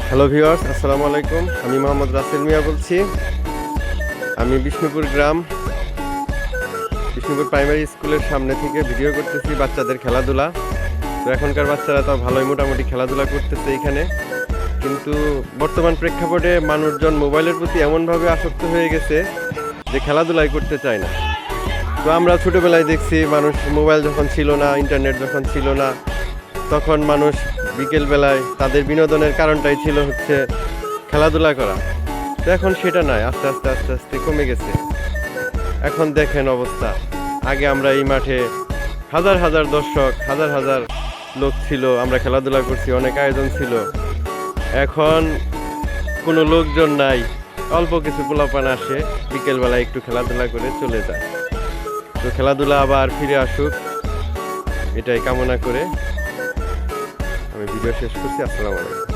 Hello viewers, আসসালামু আলাইকুম। আমি মোহাম্মদ রাসেল মিয়া বলছি। আমি বিষ্ণুপুর প্রাইমারি স্কুলের সামনে থেকে ভিডিও করতেছি বাচ্চাদের খেলাধুলা। তো এখনকার বাচ্চারা তো ভালোই মোটামুটি খেলাধুলা করতেছে এখানে, কিন্তু বর্তমান প্রেক্ষাপটে মানুষজন মোবাইলের প্রতি এমনভাবে আসক্ত হয়ে গেছে যে খেলাধুলাই করতে চায় না। তো আমরা ছোটোবেলায় দেখছি মানুষ মোবাইল যখন ছিল না, ইন্টারনেট যখন ছিল না, তখন মানুষ বিকেলবেলায় তাদের বিনোদনের কারণটাই ছিল হচ্ছে খেলাধুলা করা। তো এখন সেটা নাই, আস্তে আস্তে আস্তে আস্তে কমে গেছে। এখন দেখেন অবস্থা, আগে আমরা এই মাঠে হাজার হাজার দর্শক, হাজার হাজার লোক ছিল, আমরা খেলাধুলা করছি, অনেক আয়োজন ছিল। এখন কোনো লোকজন নাই, অল্প কিছু পোলাপান আসে, বিকেলবেলায় একটু খেলাধুলা করে চলে যায়। তো খেলাধুলা আবার ফিরে আসুক, এটাই কামনা করে আমি ভিডিও শেষ করছি। আসসালামু আলাইকুম।